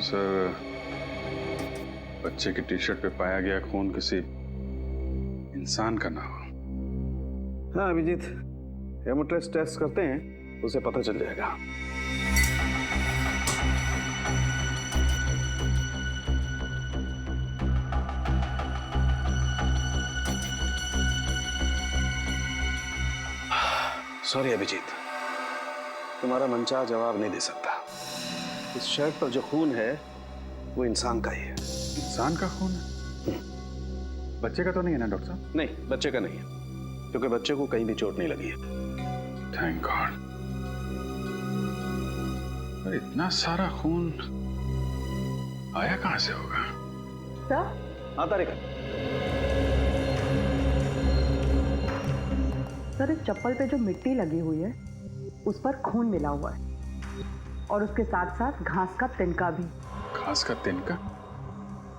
Sir, बच्चे की T shirt पे पाया गया खून किसी इंसान का ना हो। हाँ अभिजीत, हेमोटेस्ट टेस्ट करते हैं, उसे पता चल जाएगा। सॉरी अभिजीत, तुम्हारा मनचाहा जवाब नहीं दे सकता। इस शर्ट पर जो खून है वो इंसान का ही है। इंसान का खून है? बच्चे का तो नहीं है ना डॉक्टर साहब? नहीं, बच्चे का नहीं है, क्योंकि बच्चे को कहीं भी चोट नहीं लगी है। Thank God. पर इतना सारा खून आया कहां से होगा? सर? हाँ तारिका। सर, इस चप्पल पे जो मिट्टी लगी हुई है उस पर खून मिला हुआ है, और उसके साथ साथ घास का तिनका भी। घास का तिनका?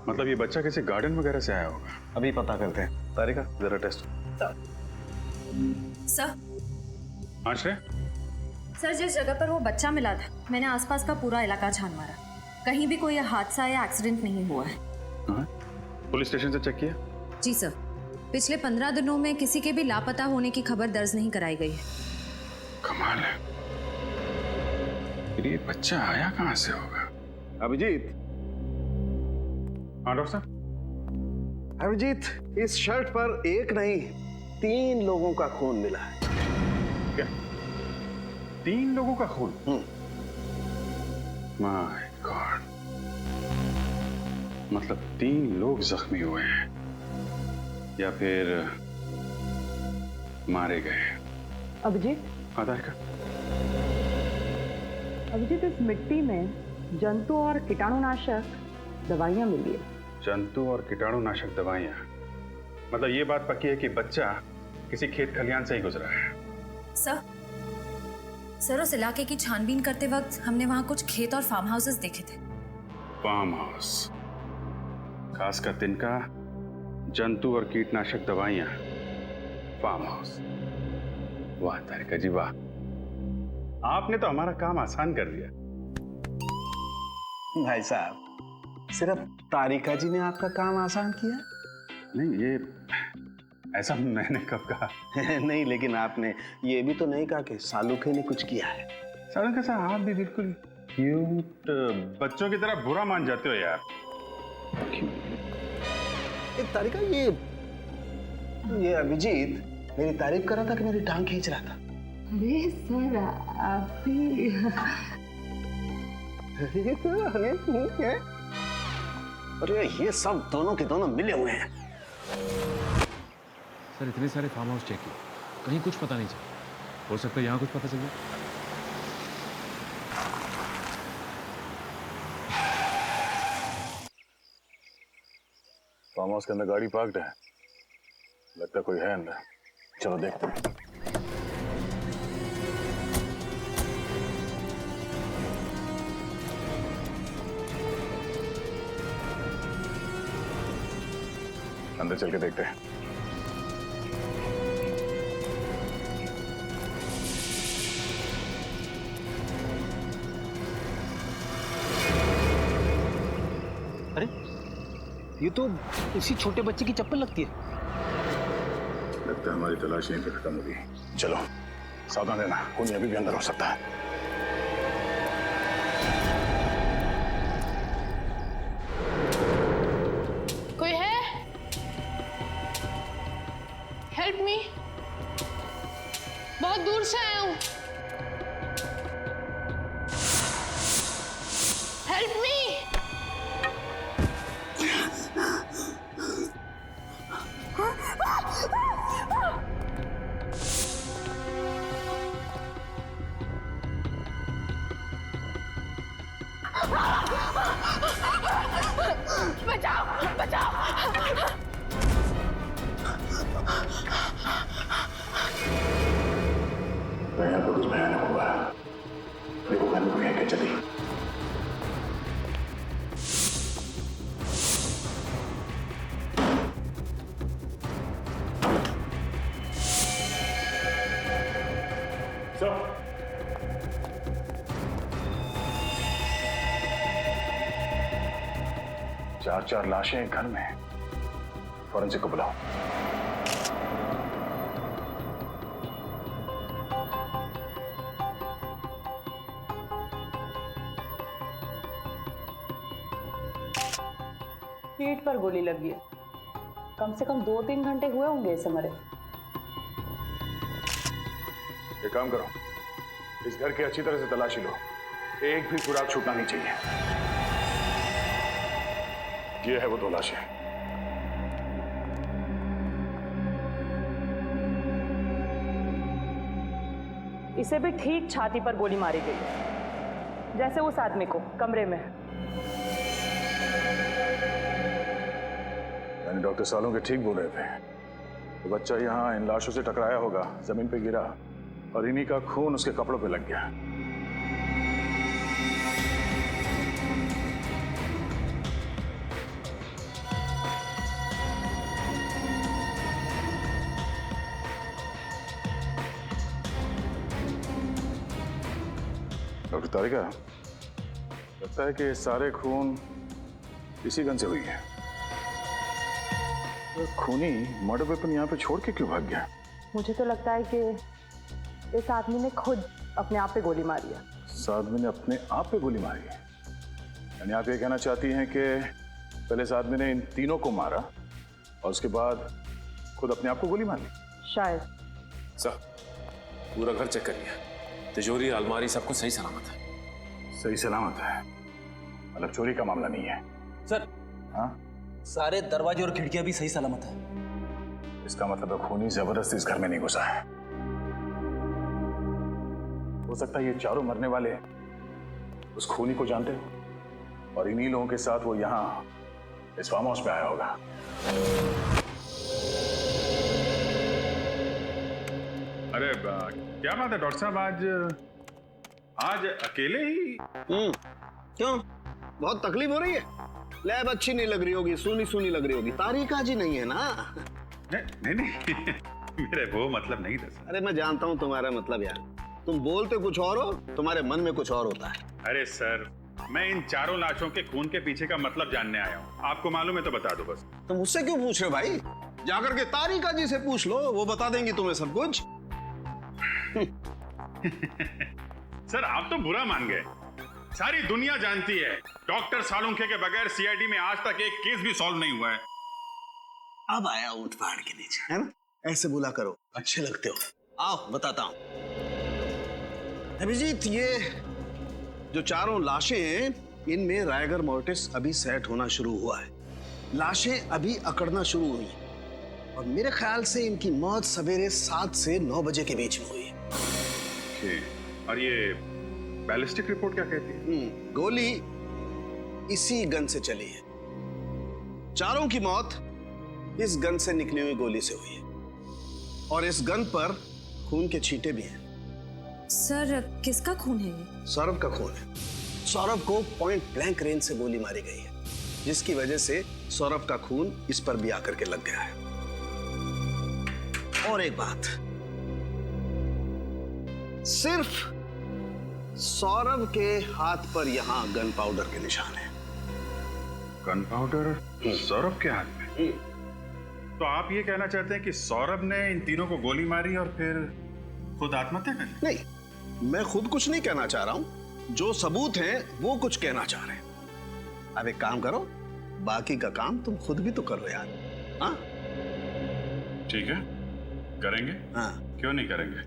मतलब ये बच्चा किसी गार्डन वगैरह से आया होगा? अभी पता करते हैं। तारिका जरा टेस्ट। सर। हाँ श्रेय? सर, जिस जगह पर वो बच्चा मिला था मैंने आसपास का पूरा इलाका छान मारा, कहीं भी कोई हादसा या एक्सीडेंट नहीं हुआ है। हाँ? पुलिस स्टेशन से चेक किया? जी सर, पिछले 15 दिनों में किसी के भी लापता होने की खबर दर्ज नहीं कराई गई है। कमाल है। फिर ये बच्चा आया कहां से होगा? अभिजीत। हाँ डॉक्टर साहब? अभिजीत, इस शर्ट पर एक नहीं 3 लोगों का खून मिला है। क्या 3 लोगों का खून? माय गॉड, मतलब 3 लोग जख्मी हुए हैं या फिर मारे गए। अभिजीत, हाँ तारिका? अभिजीत, इस मिट्टी में जंतु और कीटाणुनाशक दवाइयां मिली है। जंतु और कीटाणुनाशक दवाइयां? मतलब ये बात पक्की है कि बच्चा किसी खेत खलियान से ही गुजरा है? सर, उस इलाके की छानबीन करते वक्त हमने वहां कुछ खेत और फार्म हाउसेस देखे थे। फार्म हाउस, घास का तिनका, जंतु और कीटनाशक दवाइयां, फार्म हाउस। वाह तारिका जी वाह, आपने तो हमारा काम आसान कर दिया। भाई साहब, सिर्फ तारिका जी ने आपका काम आसान किया? नहीं, ये ऐसा मैंने कब कहा? नहीं, लेकिन आपने ये भी तो नहीं कहा कि सालुखे ने कुछ किया है। सालुखे साहब, आप भी बिल्कुल क्यूट बच्चों की तरह बुरा मान जाते हो यार। तारिका, ये अभिजीत मेरी तारीफ कर रहा था कि मेरी टांग खींच रहा था? अरे सर, आप भी अरे ये सब दोनों के दोनों मिले हुए हैं। सर, इतने सारे फार्म हाउस चेक किए, कहीं कुछ पता नहीं चला। हो सकता है यहाँ कुछ पता चल जाए। फार्म हाउस के अंदर गाड़ी पार्क्ड है, लगता कोई है अंदर। चलो देखते हैं। अंदर चल के देखते हैं। अरे, ये तो उसी छोटे बच्चे की चप्पल लगती है। लगता है हमारी तलाश यहीं पे खत्म होगी। चलो सावधान रहना, कोई अभी भी अंदर हो सकता है। कोई है? हेल्प मी, बहुत दूर से आया हूं। Help me. बचाओ, बचाओ। यहाँ पर कुछ भयानक हुआ। देखो घर में कोई है क्या? चली सर, 4 लाशें एक घर में। फॉरेंसिक को बुलाओ। पीठ पर गोली लगी है। कम से कम 2-3 घंटे हुए होंगे इसे मरे। एक काम करो, इस घर की अच्छी तरह से तलाशी लो, एक भी सुराग छूटना नहीं चाहिए। ये है वो 2 लाशें। इसे भी ठीक छाती पर गोली मारी गई है, जैसे उस आदमी को कमरे में। यानी डॉक्टर सालों के ठीक बोल रहे थे। तो बच्चा यहाँ इन लाशों से टकराया होगा, जमीन पे गिरा और इन्हीं का खून उसके कपड़ों पे लग गया। डॉक्टर तारिका, लगता है कि सारे खून इसी गन से हुई है। तो खूनी मर्डर वेपन यहाँ पे छोड़ के क्यों भाग गया? मुझे तो लगता है कि इस आदमी ने खुद अपने आप पे गोली मारी है। इस आदमी ने अपने आप पे गोली मारी है? यानी आप ये कहना चाहती हैं कि पहले इस आदमी ने इन तीनों को मारा और उसके बाद खुद अपने आप को गोली मारी? शायद। सर, पूरा घर चेक कर लिया, तिजोरी, अलमारी, सब कुछ सही सलामत है। सही सलामत है, मतलब चोरी का मामला नहीं है? सर, हाँ, सारे दरवाजे और खिड़कियां भी सही सलामत है। इसका मतलब है खूनी जबरदस्ती इस घर में नहीं घुसा है। हो सकता है ये चारों मरने वाले उस खूनी को जानते हो और इन्हीं लोगों के साथ वो यहाँ इस फार्म हाउस पे आया होगा। अरे क्या बात है डॉक्टर साहब, आज अकेले ही? क्यों, बहुत तकलीफ हो रही है? लैब अच्छी नहीं लग रही होगी, सूनी सूनी लग रही होगी। तारीख आज ही नहीं है ना? नहीं मेरे वो मतलब नहीं था सर। अरे मैं जानता हूँ तुम्हारा मतलब यार, तुम बोलते कुछ और हो, तुम्हारे मन में कुछ और होता है। अरे सर, मैं इन चारों लाशों के खून के पीछे का मतलब जानने आया हूँ। आपको मालूम है तो बता दो बस। तुम मुझसे क्यों पूछ रहे हो भाई? जाकर के तारिका जी से पूछ लो, वो बता देंगी तुम्हें सब कुछ। सर आप तो बुरा मान गए। सारी दुनिया जानती है डॉक्टर सालुंखे के बगैर सीआईडी में आज तक एक केस भी सॉल्व नहीं हुआ है। अब आया ऊंट पहाड़ के नीचे, है ना? ऐसे बोला करो, अच्छे लगते हो। आओ बताता हूं। अभिजीत, ये जो चारों लाशें हैं, इनमें रायगर मोर्टिस अभी सेट होना शुरू हुआ है। लाशें अभी अकड़ना शुरू हुई हैं और मेरे ख्याल से इनकी मौत सवेरे 7 से 9 बजे के बीच में हुई है। और ये बैलिस्टिक रिपोर्ट क्या कहती है? गोली इसी गन से चली है। चारों की मौत इस गन से निकली हुई गोली से हुई है और इस गन पर खून के छींटे भी हैं। सर किसका खून है ये? सौरभ का खून है। सौरभ को पॉइंट ब्लैंक रेंज से गोली मारी गई है, जिसकी वजह से सौरभ का खून इस पर भी आकर के लग गया है। और एक बात, सिर्फ सौरभ के हाथ पर यहां गन पाउडर के निशान है। गन पाउडर सौरभ के हाथ में? तो आप ये कहना चाहते हैं कि सौरभ ने इन तीनों को गोली मारी और फिर खुद आत्महत्या कर ली? नहीं, मैं खुद कुछ नहीं कहना चाह रहा हूं। जो सबूत हैं वो कुछ कहना चाह रहे हैं। अब एक काम करो, बाकी का काम तुम खुद भी तो करो यार। हाँ ठीक है, करेंगे। हाँ, क्यों नहीं करेंगे?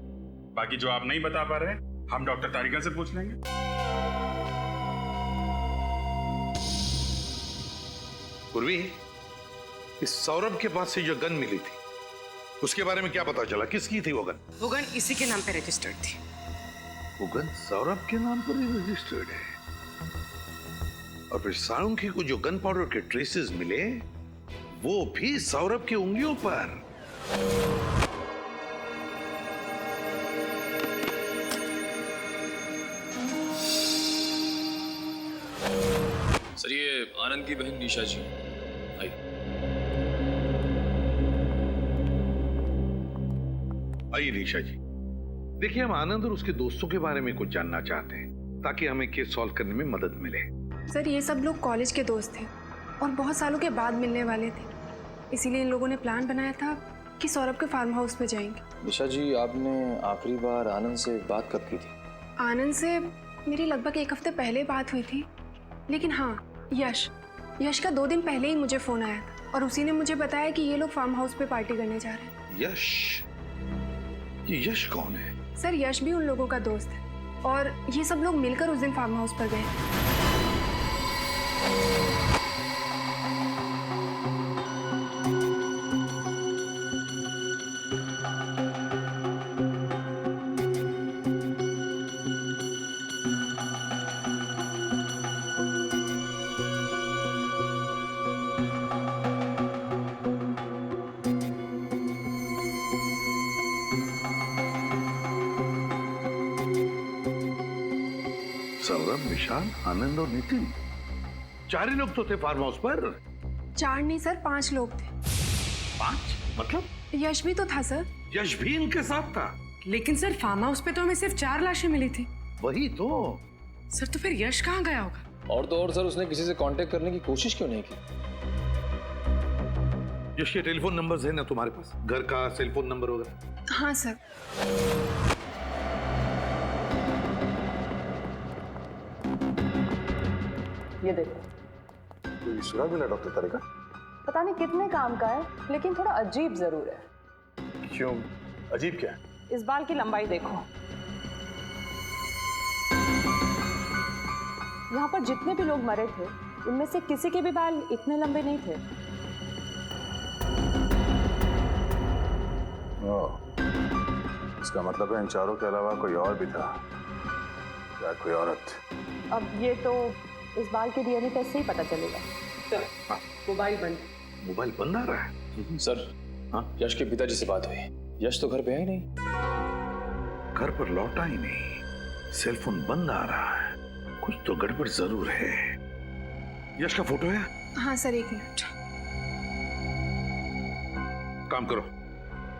बाकी जो आप नहीं बता पा रहे हम डॉक्टर तारिका से पूछ लेंगे। पूर्वी, इस सौरभ के पास से जो गन मिली थी उसके बारे में क्या पता चला? किसकी थी वो गन? वो गन इसी के नाम पे रजिस्टर्ड थी। वो गन सौरभ के नाम पर ही रजिस्टर्ड है। और फिर सालुंखे को जो गन पाउडर के ट्रेसेस मिले वो भी सौरभ की उंगलियों पर। सर, ये आनंद की बहन निशा जी आई। आइए निशा जी, देखिए हम आनंद और उसके दोस्तों के बारे में कुछ जानना चाहते हैं ताकि हमें केस सॉल्व करने में मदद मिले। सर, ये सब लोग कॉलेज के दोस्त थे। और बहुत सालों के बाद मिलने वाले थे, इसीलिए इन लोगों ने प्लान बनाया था कि सौरभ के फार्म हाउस पे जाएंगे। निशा जी, आपने आखिरी बार आनंद से बात कब की थी? आनंद से मेरी लगभग 1 हफ्ते पहले बात हुई थी, लेकिन हाँ, यश का 2 दिन पहले ही मुझे फोन आया था और उसी ने मुझे बताया कि ये लोग फार्म हाउस पे पार्टी करने जा रहे हैं। यश? ये यश कौन है? सर, यश भी उन लोगों का दोस्त है और ये सब लोग मिलकर उस दिन फार्म हाउस पर गए। सौरभ, विशाल, आनंद और नितिन, 4 ही लोग तो थे फार्म हाउस पर। 4 नहीं सर, 5 लोग थे। 5? मतलब? यश भी तो था सर। यश भी इनके साथ था? लेकिन सर, फार्म हाउस पे तो हमें सिर्फ 4 लाशें मिली थी। वही तो। सर, तो फिर यश कहाँ गया होगा? और तो और सर, उसने किसी से कांटेक्ट करने की कोशिश क्यों नहीं की? यश के टेलीफोन नंबर्स है ना तुम्हारे पास? घर का सेल फोन नंबर वगैरह? हाँ सर। ये देखो, कोई सुराग मिला डॉक्टर तारे का? पता नहीं कितने काम का है, लेकिन थोड़ा अजीब जरूर है। क्यों? अजीब क्या है? इस बाल की लंबाई देखो। यहाँ पर जितने भी लोग मरे थे, उनमें से किसी के भी बाल इतने लंबे नहीं थे। इसका मतलब है इन चारों के अलावा कोई और भी था, या कोई औरत? अब ये तो इस बाल के डीएनए टेस्ट से ही पता चलेगा। हाँ। मोबाइल बंद। मोबाइल बंद आ रहा है? सर, हाँ, यश के पिताजी से बात हुई। यश तो घर पे है ही नहीं। घर पर लौटा ही नहीं, सेल फोन बंद आ रहा है। कुछ तो गड़बड़ जरूर है। यश का फोटो है? हाँ सर, 1 मिनट। काम करो,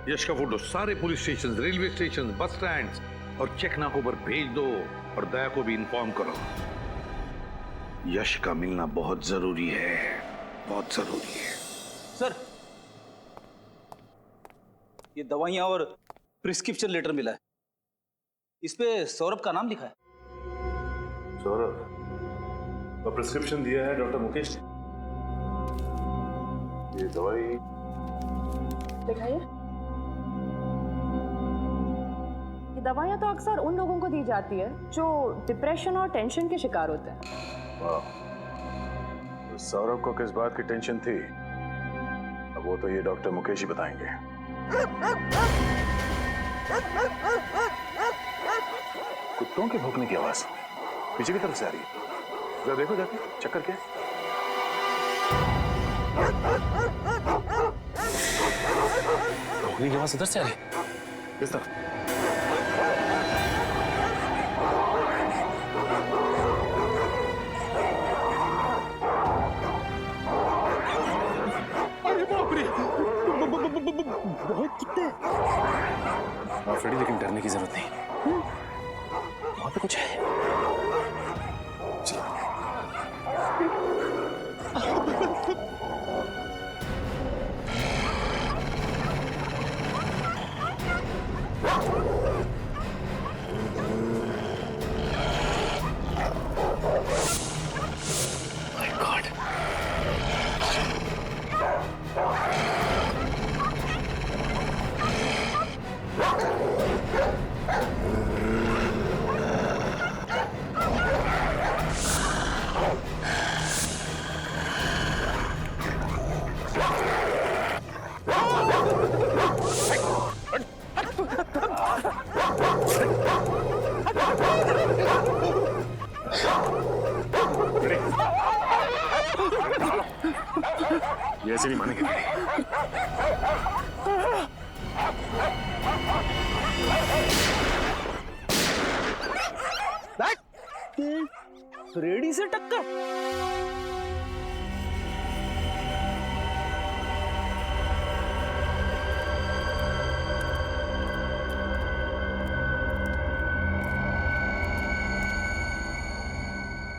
यश का फोटो सारे police station, railway station, bus stand और चेक नाकों पर भेज दो और दया को भी इन्फॉर्म करो। यश का मिलना बहुत जरूरी है, बहुत जरूरी है। सर, ये दवाइयां और प्रिस्क्रिप्शन लेटर मिला है, इस पे सौरभ का नाम लिखा है। सौरभ, और प्रिस्क्रिप्शन दिया है डॉक्टर मुकेश ने। ये दवाई दिखाइए। ये दवाइयाँ तो अक्सर उन लोगों को दी जाती है जो डिप्रेशन और टेंशन के शिकार होते हैं। तो सौरभ को किस बात की टेंशन थी, अब वो तो ये डॉक्टर मुकेश ही बताएंगे। कुत्तों के भौंकने की आवाज पीछे की तरफ से आ रही है, जरा देखो जाके, चेक करके। भौंकने की आवाज इधर से आ रही है। किस तरफ? बहुत कुत्ते। फ्रेडी, लेकिन डरने की जरूरत नहीं, वहां पे कुछ है। My God. ये ऐसे नहीं मानेंगे। फ्रेडी से टक्कर।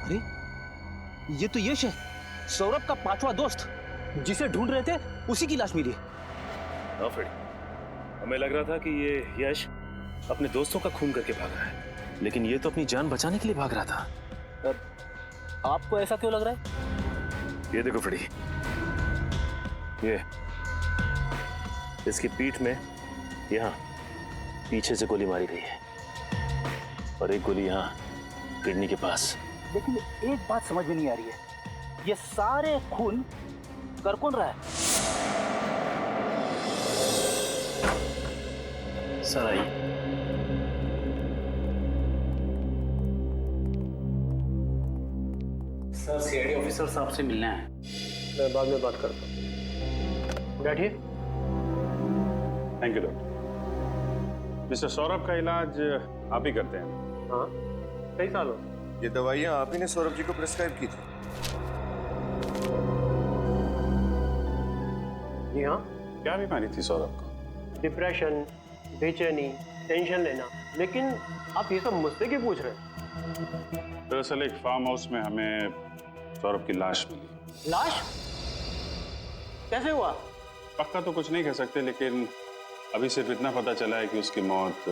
अरे, ये तो यश है। सौरभ का 5वां दोस्त जिसे ढूंढ रहे थे उसी की लाश मिली। हाँ फ्रेडी, हमें लग रहा था कि ये यश अपने दोस्तों का खून करके भाग रहा है, लेकिन ये तो अपनी जान बचाने के लिए भाग रहा था। आपको ऐसा क्यों लग रहा है? ये देखो फ्रेडी, ये इसकी पीठ में यहाँ पीछे से गोली मारी गई है और एक गोली यहाँ किडनी के पास। लेकिन एक बात समझ में नहीं आ रही है, ये सारे खून कर कौन रहा है? सर आइए। सर सीआईडी ऑफिसर साहब से मिलना है। मैं बाद में बात करता हूँ, बैठिए। Thank you doctor. Mister Saurabh का इलाज आप ही करते हैं? हाँ, कई सालों। ये दवाइयाँ आप ही ने सौरभ जी को प्रिस्क्राइब की थी? जी हाँ। क्या बीमारी थी सौरभ को? डिप्रेशन, बेचैनी, टेंशन लेना। लेकिन आप ये सब मुझसे क्यों पूछ रहे हैं? दरअसल एक फार्म हाउस में हमें सौरभ की लाश मिली। लाश? कैसे हुआ? पक्का तो कुछ नहीं कह सकते, लेकिन अभी सिर्फ इतना पता चला है कि उसकी मौत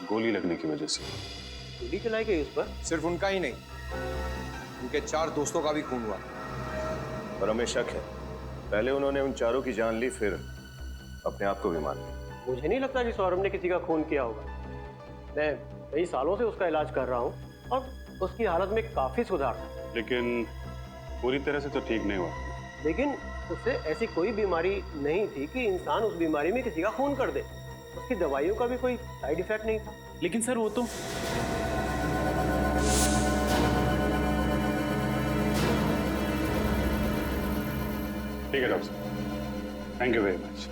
गोली लगने की वजह से। गोली चलाई गई उस पर? सिर्फ उनका ही नहीं, उनके 4 दोस्तों का भी खून हुआ और हमें शक है पहले उन्होंने उन चारों की जान ली, फिर अपने आप को भी मार लिया। मुझे नहीं लगता कि सौरभ ने किसी का खून किया होगा। मैं कई सालों से उसका इलाज कर रहा हूँ और उसकी हालत में काफी सुधार था। लेकिन पूरी तरह से तो ठीक नहीं हुआ। लेकिन उससे ऐसी कोई बीमारी नहीं थी कि इंसान उस बीमारी में किसी का खून कर दे। उसकी दवाइयों का भी कोई साइड इफेक्ट नहीं था। लेकिन सर वो तो ठीक है डॉक्टर साहब, थैंक यू वेरी मच।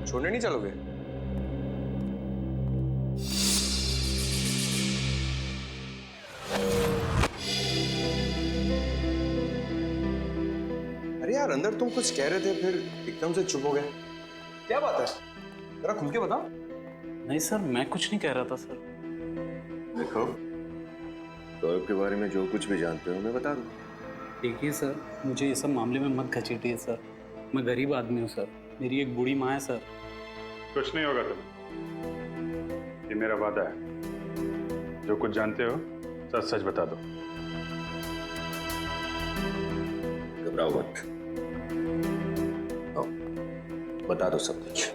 छोड़ने नहीं चलोगे? अरे यार, अंदर तुम कुछ कह रहे थे, फिर एकदम से चुप हो गए। क्या बात है? जरा खुल के बताओ। नहीं सर, मैं कुछ नहीं कह रहा था सर। देखो, सौरभ के बारे में जो कुछ भी जानते हो मैं बता दूं। देखिए सर, मुझे ये सब मामले में मत घसीटिए सर। मैं गरीब आदमी हूँ सर, मेरी एक बूढ़ी माँ है सर। कुछ नहीं होगा तुम्हें, ये मेरा वादा है। जो कुछ जानते हो सच सच बता दो। घबराओ मत, बता दो सब कुछ।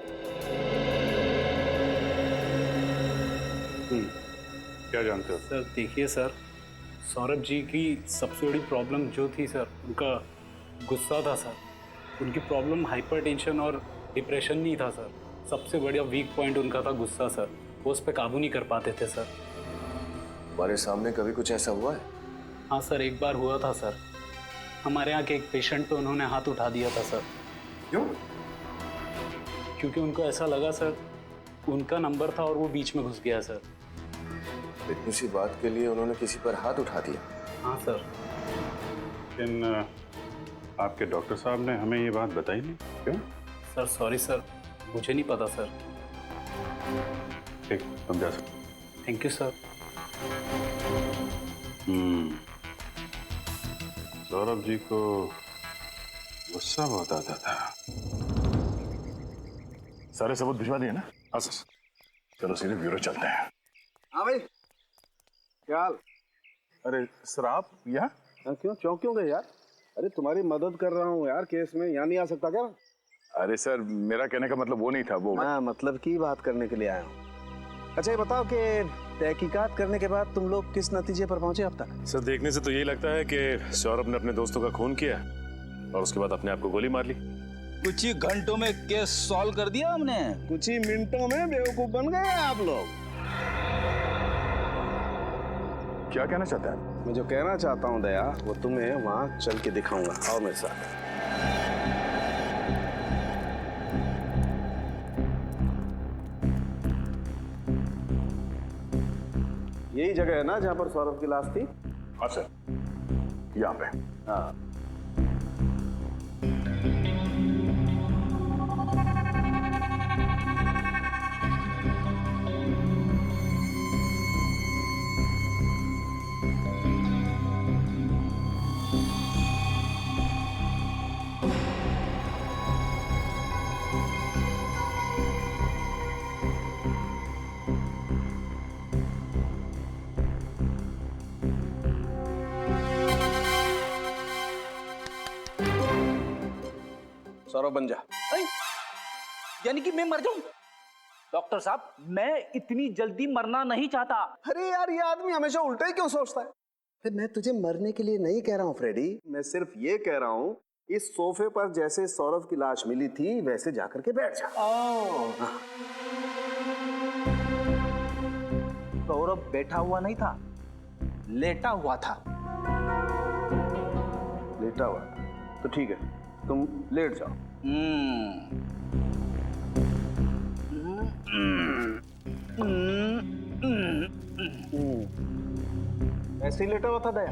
क्या जानते हो? सर देखिए सर, सौरभ जी की सबसे बड़ी प्रॉब्लम जो थी सर, उनका गुस्सा था सर। उनकी प्रॉब्लम हाइपरटेंशन और डिप्रेशन नहीं था सर। सबसे बड़ा वीक पॉइंट उनका था गुस्सा सर। वो उस पर काबू नहीं कर पाते थे सर। हमारे सामने कभी कुछ ऐसा हुआ है? हाँ सर, एक बार हुआ था सर। हमारे यहाँ के एक पेशेंट पे उन्होंने हाथ उठा दिया था सर। क्यों? क्योंकि उनको ऐसा लगा सर उनका नंबर था और वो बीच में घुस गया सर। इतनी सी बात के लिए उन्होंने किसी पर हाथ उठा दिया? हाँ सर। लेकिन आपके डॉक्टर साहब ने हमें ये बात बताई नहीं, क्यों? सर सॉरी सर, मुझे नहीं पता सर। ठीक, तुम जा सकते। Thank you sir. Saurabh ji को गुस्सा बहुत आता था। सारे सबूत भिजवा दिए ना? हाँ सर। चलो सीधे ब्यूरो चलते हैं। हाँ भाई, क्या हाल? अरे सर, आप यहाँ? क्यों गए यार? अरे तुम्हारी मदद कर रहा हूँ यार, केस में यहाँ नहीं आ सकता क्या? अरे सर, मेरा कहने का मतलब वो नहीं था। वो हाँ, मतलब की बात करने के लिए आया हूँ। अच्छा ये बताओ कि तहकीकात करने के बाद तुम लोग किस नतीजे पर पहुंचे अब तक? सर देखने से तो यही लगता है कि सौरभ ने अपने दोस्तों का खून किया और उसके बाद अपने आप को गोली मार ली। कुछ ही घंटों में केस सॉल्व कर दिया हमने। कुछ ही मिनटों में बेवकूफ बन गए आप लोग। क्या कहना चाहता है? मैं जो कहना चाहता हूँ दया, वो तुम्हें वहां चल के दिखाऊंगा। आओ मेरे साथ। यही जगह है ना जहां पर सौरभ की लाश थी? हाँ सर, यहाँ पे। हाँ। सौरभ बन जा। यानी कि मैं मर जाऊं? डॉक्टर साहब, मैं इतनी जल्दी मरना नहीं चाहता। अरे यार, ये आदमी हमेशा उल्टा ही क्यों सोचता है? फिर मैं तुझे मरने के लिए नहीं कह रहा हूँ फ्रेडी, मैं सिर्फ ये कह रहा हूँ इस सोफे पर जैसे सौरभ की लाश मिली थी वैसे जाकर के बैठ जा। हाँ। सौरभ बैठा हुआ नहीं था, लेटा हुआ था। लेटा हुआ? तो ठीक है, तुम लेट जाओ। ऐसे ही लेटा हुआ था दया?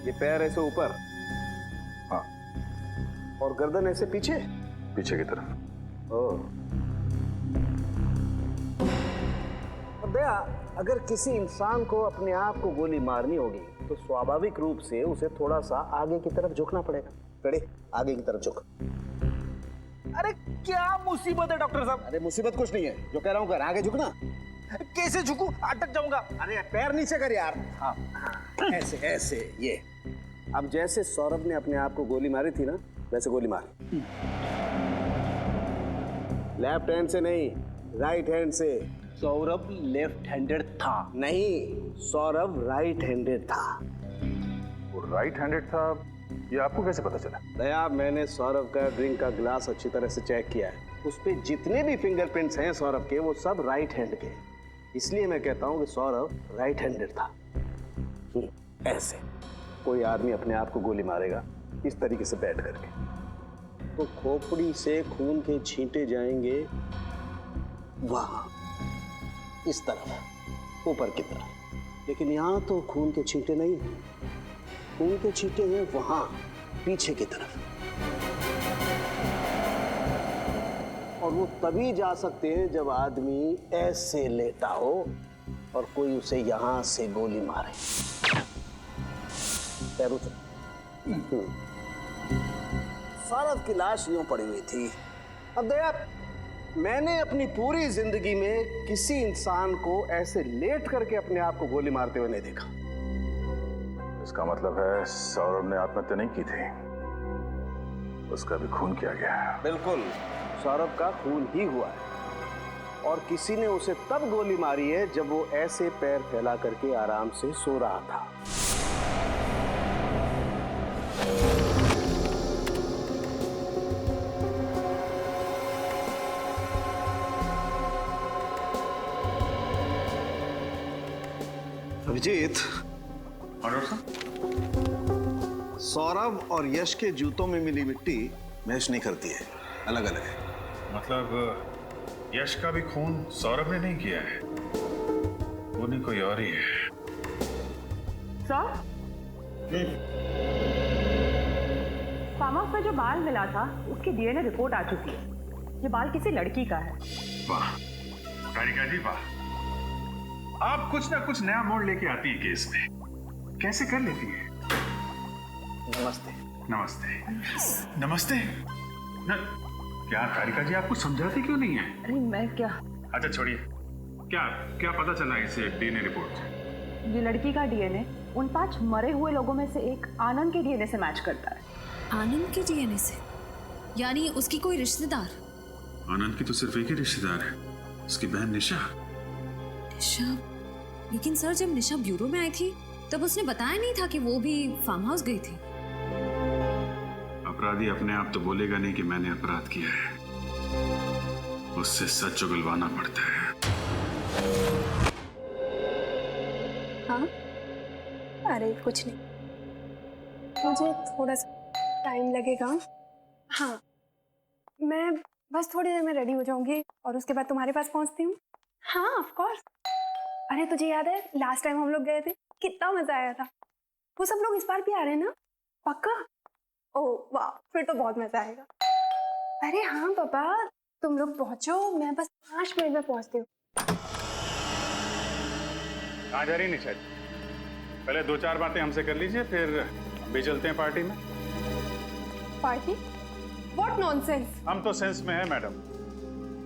ये पैर ऐसे ऊपर, हाँ, और गर्दन ऐसे पीछे पीछे की तरफ। ओह। और दया, अगर किसी इंसान को अपने आप को गोली मारनी होगी तो स्वाभाविक रूप से उसे थोड़ा सा आगे की तरफ झुकना पड़ेगा। रेडी? आगे की तरफ झुक। अरे क्या मुसीबत है डॉक्टर साहब? अरे मुसीबत कुछ नहीं है, जो कह रहा हूँ कर, आगे झुकना। कैसे झुकूं? अटक जाऊंगा। अरे पैर नीचे कर यार। हाँ। ऐसे ऐसे, ये। अब जैसे सौरभ ने अपने आप को गोली मारी थी ना, वैसे गोली मार। लेफ्ट हैंड से नहीं, राइट हैंड से। सौरभ लेफ्ट हैंडेड था। नहीं, सौरभ राइट हैंडेड था। वो राइट हैंडेड था, ये आपको कैसे पता चला? दया, मैंने सौरभ का ड्रिंक का ग्लास अच्छी तरह से चेक किया है। उस पे जितने भी फिंगरप्रिंट्स हैं सौरभ के, वो सब राइट हैंड के। इसलिए मैं कहता हूँ कि सौरभ राइट हैंडेड था। ऐसे कोई आदमी अपने आप को गोली मारेगा इस तरीके से बैठ करके, तो खोपड़ी से खून के छींटे जाएंगे वहां, इस तरफ, ऊपर की तरफ। लेकिन यहाँ तो खून के छींटे नहीं हैं, खून के छींटे हैं वहां, पीछे की तरफ। और वो तभी जा सकते हैं जब आदमी ऐसे लेटा हो और कोई उसे यहां से गोली मारे। पैरों से। सौरभ की लाश यूं पड़ी हुई थी। अब दया, मैंने अपनी पूरी जिंदगी में किसी इंसान को ऐसे लेट करके अपने आप को गोली मारते हुए नहीं देखा। इसका मतलब है सौरभ ने आत्महत्या नहीं की थी, उसका भी खून किया गया है। बिल्कुल, सौरभ का खून ही हुआ है, और किसी ने उसे तब गोली मारी है जब वो ऐसे पैर फैला करके आराम से सो रहा था। अभिजीत, सौरभ और यश के जूतों में मिली मिट्टी मैच नहीं करती है, अलग अलग है। मतलब यश का भी खून सौरभ ने नहीं किया है, वो नहीं कोई और ही है। सर, फार्म हाउस में जो बाल मिला था उसकी डीएनए रिपोर्ट आ चुकी है। ये बाल किसी लड़की का है। वाह कारिका जी, वाह, आप कुछ ना कुछ नया मोड़ लेके आती है केस में। कैसे कर लेती है? नमस्ते। नमस्ते। नमस्ते न, क्या कारिका जी आप कुछ समझाती क्यों नहीं है? अरे मैं क्या। अच्छा छोड़िए, क्या क्या पता चला इसे डीएनए रिपोर्ट से? ये लड़की का डीएनए उन 5 मरे हुए लोगों में से एक आनंद के डीएनए से मैच करता है। आनंद के डीएनए से? यानी उसकी कोई रिश्तेदार? आनंद की तो सिर्फ एक ही रिश्तेदार है, उसकी बहन निशा। निशा? लेकिन सर, जब निशा ब्यूरो में आई थी तब उसने बताया नहीं था कि वो भी फार्म हाउस गई थी। अपराधी अपने आप तो बोलेगा नहीं कि मैंने अपराध किया है, उससे सच उगलवाना पड़ता है। हाँ? अरे कुछ नहीं, मुझे थोड़ा सा टाइम लगेगा। हाँ, मैं बस थोड़ी देर में रेडी हो जाऊंगी और उसके बाद तुम्हारे पास पहुंचती हूँ। हाँ ऑफ कोर्स। अरे तुझे याद है लास्ट टाइम हम लोग गए थे, कितना मजा आया था। वो सब लोग इस बार भी आ रहे हैं ना? पक्का? ओह वाह, फिर तो बहुत मजा आएगा। अरे हाँ पापा, तुम लोग पहुंचो, मैं बस 5 मिनट में पहुंचती हूँ। कहाँ जा रही निशा जी? पहले 2-4 बातें हमसे कर लीजिए, फिर भी चलते हैं पार्टी में। पार्टी? What nonsense. हम तो सेंस में है मैडम,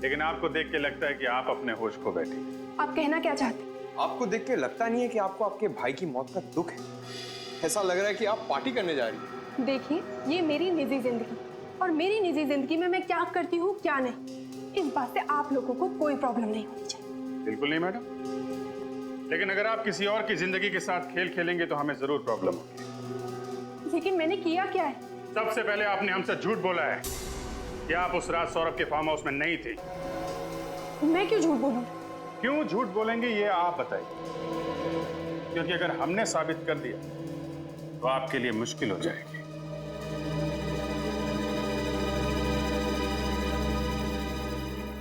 लेकिन आपको देख के लगता है कि आप अपने होश खो बैठी। आप कहना क्या चाहते हैं? आपको देख के लगता नहीं है कि आपको आपके भाई की मौत का दुख है? ऐसा लग रहा है कि आप पार्टी करने जा रही हैं। देखिए, ये मेरी निजी जिंदगी, और मेरी निजी जिंदगी में मैं क्या करती हूँ क्या नहीं, इस बात से आप लोगों को कोई प्रॉब्लम नहीं होनी चाहिए। बिल्कुल नहीं मैडम, लेकिन अगर आप किसी और की जिंदगी के साथ खेल खेलेंगे तो हमें जरूर प्रॉब्लम होगी। लेकिन मैंने किया क्या है? सबसे पहले आपने हमसे झूठ बोला है कि आप उस रात सौरभ के फार्म हाउस में नहीं थी। मैं क्यों झूठ बोलूं? क्यों झूठ बोलेंगे ये आप बताइए, क्योंकि अगर हमने साबित कर दिया तो आपके लिए मुश्किल हो जाएगी।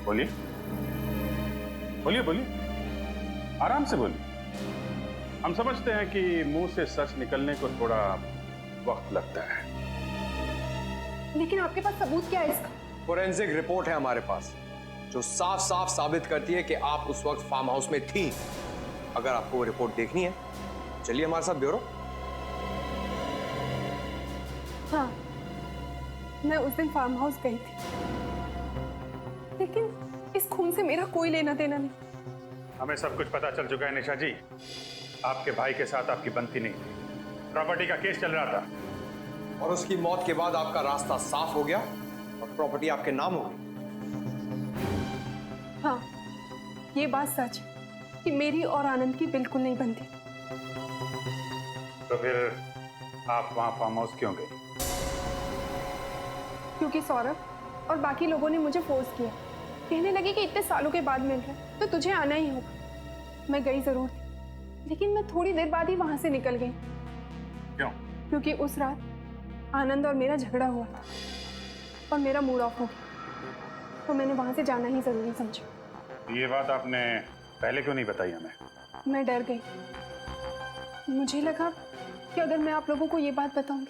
बोलिए बोलिए बोलिए, आराम से बोलिए। हम समझते हैं कि मुंह से सच निकलने को थोड़ा वक्त लगता है, लेकिन आपके पास सबूत क्या है इसका? फोरेंसिक रिपोर्ट है हमारे पास जो साफ साफ साबित करती है कि आप उस वक्त फार्म हाउस में थी। अगर आपको वो रिपोर्ट देखनी है चलिए हमारे साथ ब्यूरो। हाँ, मैं उस दिन फार्म हाउस गई थी, लेकिन इस खून से मेरा कोई लेना देना नहीं। हमें सब कुछ पता चल चुका है निशा जी। आपके भाई के साथ आपकी बनती नहीं थी, प्रॉपर्टी का केस चल रहा था, और उसकी मौत के बाद आपका रास्ता साफ हो गया और प्रॉपर्टी आपके नाम हो गई। हाँ, ये बात सच है कि मेरी और आनंद की बिल्कुल नहीं बनती। तो फिर आप वहां फार्म हाउस क्यों गई? क्योंकि सौरभ और बाकी लोगों ने मुझे फोर्स किया, कहने लगे कि इतने सालों के बाद मिल रहे तो तुझे आना ही होगा। मैं गई जरूर थी, लेकिन मैं थोड़ी देर बाद ही वहां से निकल गई। क्यों? क्योंकि उस रात आनंद और मेरा झगड़ा हुआ था और मेरा मूड ऑफ हो गया, तो मैंने वहां से जाना ही जरूरी समझा। ये बात आपने पहले क्यों नहीं बताई हमें? मैं डर गई। मुझे लगा कि अगर मैं आप लोगों को ये बात बताऊंगी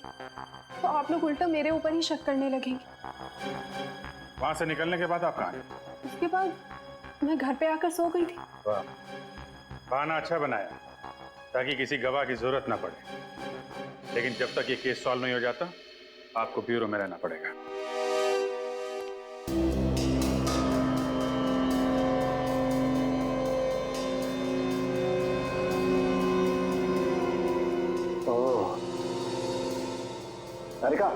तो आप लोग उल्टा मेरे ऊपर ही शक करने लगेंगे। वहां से निकलने के बाद आप कहाँ गए? उसके बाद मैं घर पे आकर सो गई थी। वाह, बहाना अच्छा बनाया ताकि किसी गवाह की जरूरत ना पड़े, लेकिन जब तक ये केस सॉल्व नहीं हो जाता आपको ब्यूरो में रहना पड़ेगा। तारिका।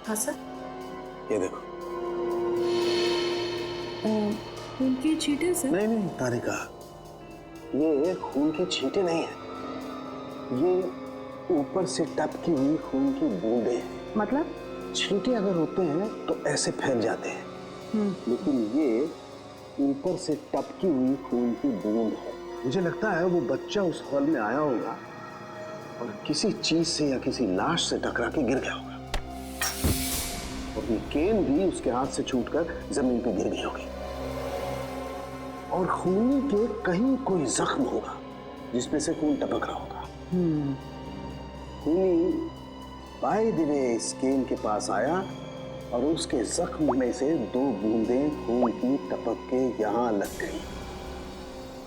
हाँ सर। ये देखो। खून की छींटे सर? नहीं नहीं तारिका, ये खून की छींटे नहीं है, ये ऊपर से टपकी हुई खून की बूंदे हैं। मतलब? छींटे अगर होते हैं तो ऐसे फैल जाते हैं, लेकिन ये ऊपर से टपकी हुई खून की बूंद है। मुझे लगता है वो बच्चा उस हॉल में आया होगा और किसी चीज से या किसी लाश से टकरा के गिर गया होगा, और ये केन भी उसके हाथ से छूटकर जमीन पे गिर गई होगी, और खूनी के कहीं कोई जख्म होगा जिसमें से खून टपक रहा होगा। खूनी बाय द वे इस केन के पास आया और उसके जख्म में से 2 बूंदें खून की टपक के यहाँ लग गई।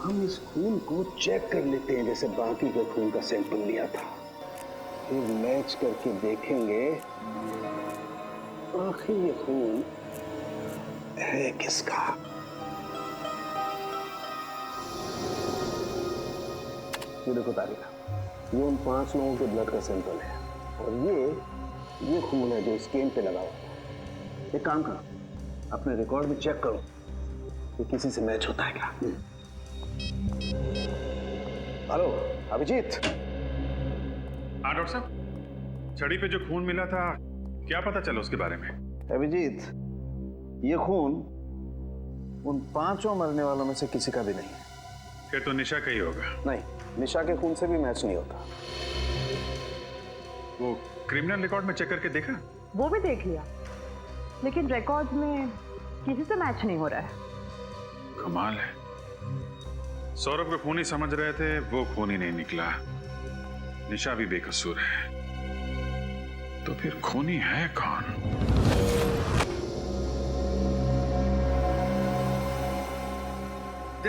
हम इस खून को चेक कर लेते हैं जैसे बाकी के खून का सैंपल लिया था, फिर मैच करके देखेंगे आखिर ये खून है किसका। ये देखो तारिका, ये उन 5 लोगों के ब्लड का सैंपल है, और ये खून है जो स्कैन पे लगा हुआ है। एक काम करो, अपने रिकॉर्ड में चेक करो कि किसी से मैच होता है क्या। हेलो अभिजीत। हाँ डॉक्टर साहब, छड़ी पे जो खून मिला था क्या पता चला उसके बारे में? अभिजीत, ये खून उन 5 मरने वालों में से किसी का भी नहीं है। फिर तो निशा का ही होगा। नहीं, निशा के खून से भी मैच नहीं होता। वो क्रिमिनल रिकॉर्ड में चेक करके देखा? वो भी देख लिया, लेकिन रिकॉर्ड में किसी से मैच नहीं हो रहा है। कमाल है, सौरभ को खूनी समझ रहे थे, वो खूनी नहीं निकला। निशा भी बेकसूर है, तो फिर खूनी है कौन?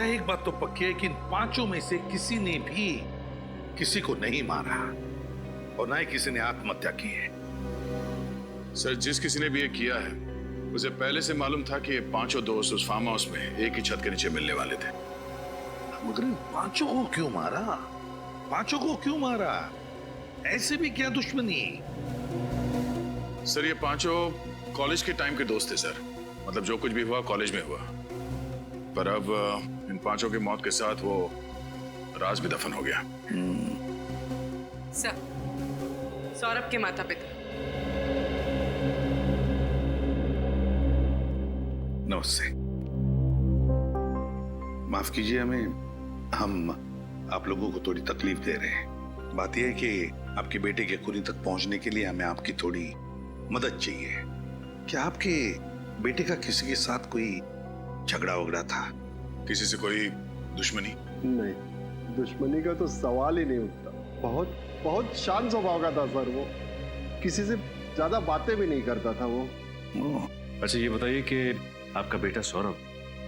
एक बात तो पक्की है कि इन 5 में से किसी ने भी किसी को नहीं मारा, और ना ही किसी ने आत्महत्या की है। सर, जिस किसी ने भी ये किया है उसे पहले से मालूम था कि ये 5 दोस्त उस फार्म हाउस में एक ही छत के नीचे मिलने वाले थे। मगर इन 5 को क्यों मारा? 5 को क्यों मारा? ऐसे भी क्या दुश्मनी? सर ये पांचों कॉलेज के टाइम के दोस्त थे सर। मतलब जो कुछ भी हुआ कॉलेज में हुआ, पर अब इन पांचों की मौत के साथ वो राज भी दफन हो गया। सर, सौरभ के माता पिता। नमस्ते, माफ कीजिए हमें, हम आप लोगों को थोड़ी तकलीफ दे रहे हैं। बात यह है कि आपके बेटे के खूनी तक पहुंचने के लिए हमें आपकी थोड़ी मदद चाहिए। क्या आपके बेटे का किसी के साथ कोई झगड़ा वगड़ा था? किसी से कोई दुश्मनी? नहीं, दुश्मनी का तो सवाल ही नहीं उठता। बहुत बहुत शांत स्वभाव का था सर वो, किसी से ज्यादा बातें भी नहीं करता था वो। अच्छा ये बताइए कि आपका बेटा सौरभ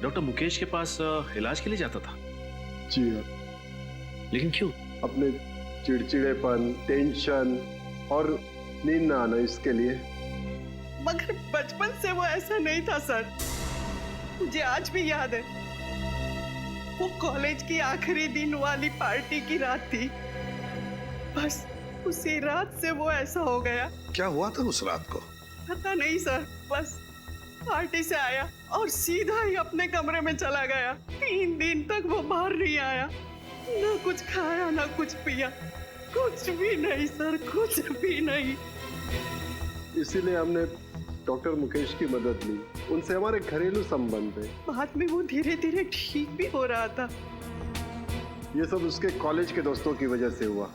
डॉक्टर मुकेश के पास इलाज के लिए जाता था? जी हाँ। लेकिन क्यों? अपने चिड़चिड़ेपन, टेंशन और नींद ना आना, इसके लिए। मगर बचपन से वो ऐसा नहीं था सर। मुझे आज भी याद है, वो कॉलेज की आखिरी दिन वाली पार्टी की रात थी। बस उसी रात से वो ऐसा हो गया। क्या हुआ था उस रात को? पता नहीं सर, बस पार्टी से आया और सीधा ही अपने कमरे में चला गया। 3 दिन तक वो बाहर नहीं आया, ना कुछ खाया ना कुछ पिया, कुछ भी नहीं सर, कुछ भी नहीं। इसीलिए हमने डॉक्टर मुकेश की मदद ली, उनसे हमारे घरेलू संबंध है। बाद में वो धीरे धीरे ठीक भी हो रहा था। ये सब उसके कॉलेज के दोस्तों की वजह से हुआ।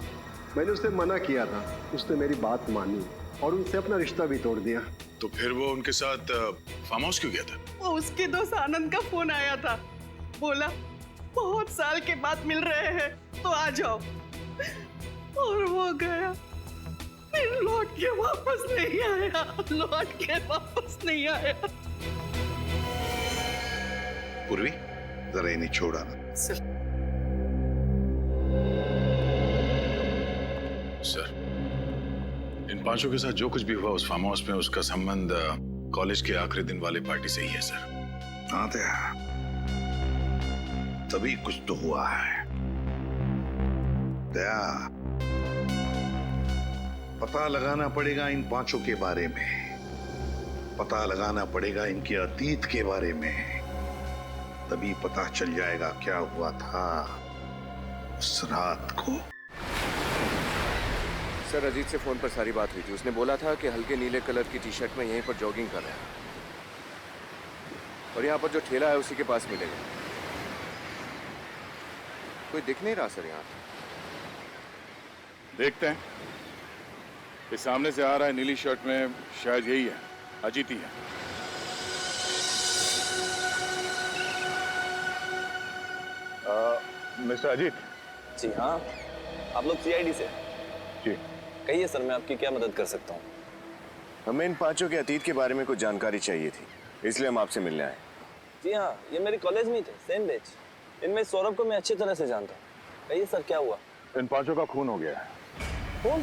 मैंने उसे मना किया था, उसने मेरी बात मानी और उनसे अपना रिश्ता भी तोड़ दिया। तो फिर वो उनके साथ फार्म हाउस क्यों गया था? वो उसके दोस्त आनंद का फोन आया था, बोला बहुत साल के बाद मिल रहे हैं तो आ जाओ, और वो गया। फिर लौट के वापस नहीं आया, लौट के वापस नहीं आया। पूर्वी, जरा इन्हें छोड़ा ना। सर, इन पांचों के साथ जो कुछ भी हुआ उस फार्म हाउस में, उसका संबंध कॉलेज के आखिरी दिन वाली पार्टी से ही है सर। हाँ तभी कुछ तो हुआ है। दया, पता लगाना पड़ेगा इन पांचों के बारे में, पता लगाना पड़ेगा इनके अतीत के बारे में, तभी पता चल जाएगा क्या हुआ था उस रात को। सर, अजीत से फोन पर सारी बात हुई थी। उसने बोला था कि हल्के नीले कलर की टी शर्ट में यहीं पर जॉगिंग कर रहा है, और यहाँ पर जो ठेला है उसी के पास मिलेगा। कोई दिख नहीं रहा सर यहाँ। देखते हैं, ये सामने से आ रहा है नीली शर्ट में, शायद यही है, अजीत ही है। मिस्टर अजीत। जी हाँ, आप लोग सीआईडी से? जी। कहिए सर, मैं आपकी क्या मदद कर सकता हूँ? हमें इन पांचों के अतीत के बारे में कुछ जानकारी चाहिए थी, इसलिए हम आपसे मिलने आए। जी हाँ, ये मेरे कॉलेज में थे, सेम बैच। इनमें सौरभ को मैं अच्छी तरह से जानता हूँ। कहिए सर, क्या हुआ? इन पांचों का खून हो गया है। खून?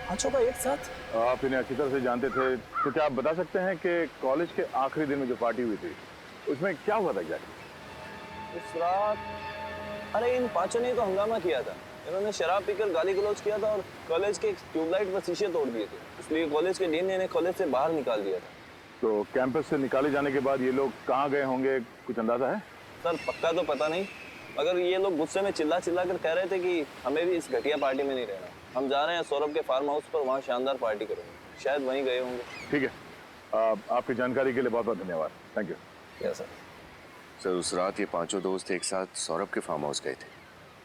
पांचों का एक साथ? आप इन्हें अच्छी तरह से जानते थे, तो क्या आप बता सकते हैं कि कॉलेज के आखिरी दिन में जो पार्टी हुई थी उसमें क्या हुआ था एग्जैक्टली? उस रात, अरे इन पांचों ने तो हंगामा किया था। इन्होंने शराब पीकर गाली गलौज किया था और कॉलेज के ट्यूबलाइट पर शीशे तोड़ दिए थे, इसलिए कॉलेज के डीन ने इन्हें कॉलेज से बाहर निकाल दिया था। तो कैंपस से निकाले जाने के बाद ये लोग कहाँ गए होंगे, कुछ अंदाजा है? सर पक्का तो पता नहीं, मगर ये लोग गुस्से में चिल्ला चिल्ला कर कह रहे थे कि हमें भी इस घटिया पार्टी में नहीं रहना, हम जा रहे हैं सौरभ के फार्म हाउस पर, वहाँ शानदार पार्टी करेंगे। शायद वहीं गए होंगे। ठीक है, आपकी जानकारी के लिए बहुत बहुत धन्यवाद। Thank you. Yes sir. Sir, उस रात ये पांचों दोस्त एक साथ सौरभ के फार्म हाउस गए थे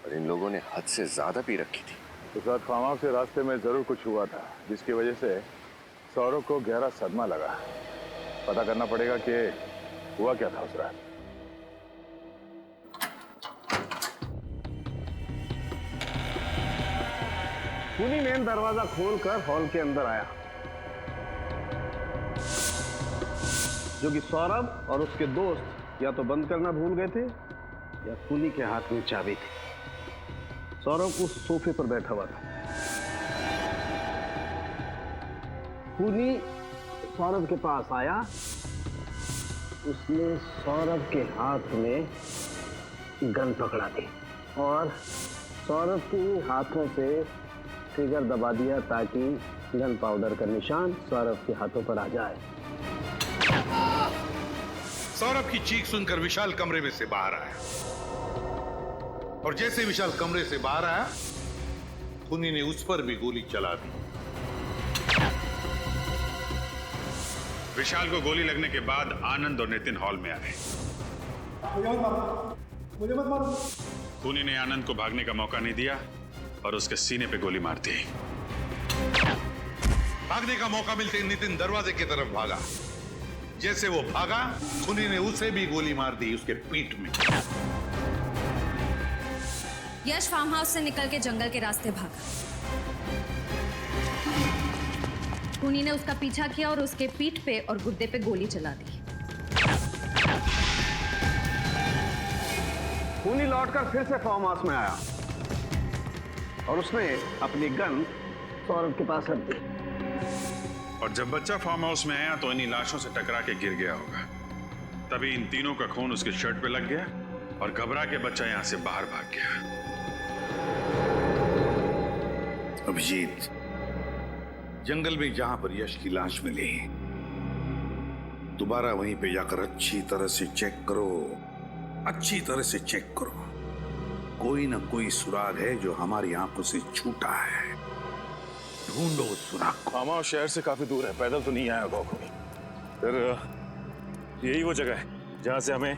और इन लोगों ने हद से ज्यादा पी रखी थी। उस रात फार्म हाउस से रास्ते में जरूर कुछ हुआ था जिसकी वजह से सौरभ को गहरा सदमा लगा। पता करना पड़ेगा कि हुआ क्या था उस रात। खूनी मेन दरवाजा खोलकर हॉल के अंदर आया, जो कि सौरभ और उसके दोस्त या तो बंद करना भूल गए थे या खूनी के हाथ में चाबी थी। सौरभ उस सोफे पर बैठा हुआ था। खूनी सौरभ के पास आया, उसने सौरभ के हाथ में गन पकड़ा दी और सौरभ के हाथों से ट्रिगर दबा दिया ताकि गन पाउडर का निशान सौरभ के हाथों पर आ जाए। सौरभ की चीख सुनकर विशाल कमरे में से बाहर आया, और जैसे विशाल कमरे से बाहर आया, खूनी ने उस पर भी गोली चला दी। विशाल को गोली लगने के बाद आनंद और नितिन हॉल में आए। मुझे मत मारो। खूनी ने आनंद को भागने का मौका नहीं दिया और उसके सीने पे गोली मार दी। भागने का मौका मिलते ही नितिन दरवाजे की तरफ भागा। जैसे वो भागा, खूनी ने उसे भी गोली मार दी उसके पीठ में। यश फार्म हाउस से निकल के जंगल के रास्ते भागा। खूनी ने उसका पीछा किया और उसके पीठ पे और गुर्दे पे गोली चला दी। खूनी लौटकर फिर से फार्म हाउस में आया और उसने अपनी गन सौरभ के पास रख दी। और जब बच्चा फार्म हाउस में आया तो इन्हीं लाशों से टकरा के गिर गया होगा। तभी इन तीनों का खून उसके शर्ट पे लग गया और घबरा के बच्चा यहां से बाहर भाग गया। अभिजीत, जंगल में जहां पर यश की लाश मिली, दोबारा वहीं पे जाकर अच्छी तरह से चेक करो, अच्छी तरह से चेक करो। कोई ना कोई सुराग है जो हमारी आंखों से छूटा है। ढूंढो उस सुराग को। फार्म हाउस शहर से काफी दूर है, पैदल तो नहीं आया होगा खूनी। फिर यही वो जगह है जहां से हमें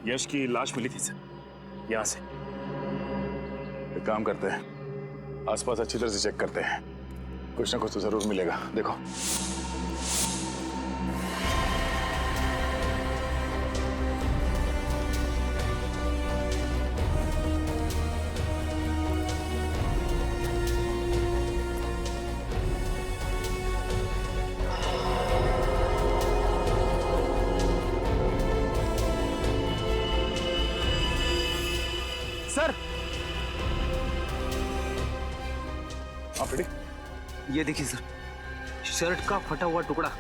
यश की लाश मिली थी सर। यहां से एक काम करते हैं, आसपास अच्छी तरह से चेक करते हैं, कुछ ना कुछ तो जरूर मिलेगा। देखो सर, आप रेडी? ये देखिए सर, शर्ट का फटा हुआ टुकड़ा,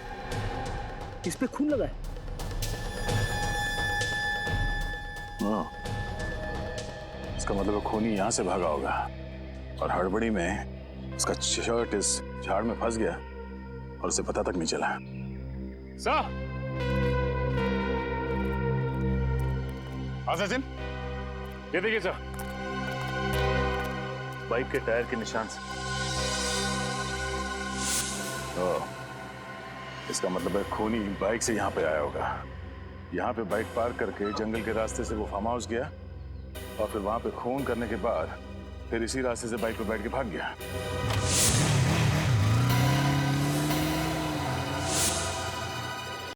इस पे खून लगा है। हाँ, इसका मतलब खूनी यहां से भागा होगा और हड़बड़ी में उसका शर्ट इस झाड़ में फंस गया और उसे पता तक नहीं चला। सर, सचिन, ये देखिए सर, बाइक के टायर के निशान से। तो इसका मतलब है खूनी बाइक से यहाँ पे आया होगा। यहाँ पे बाइक पार्क करके जंगल के रास्ते से वो फार्म हाउस गया और फिर वहां पे खून करने के बाद फिर इसी रास्ते से बाइक पे बैठ के भाग गया।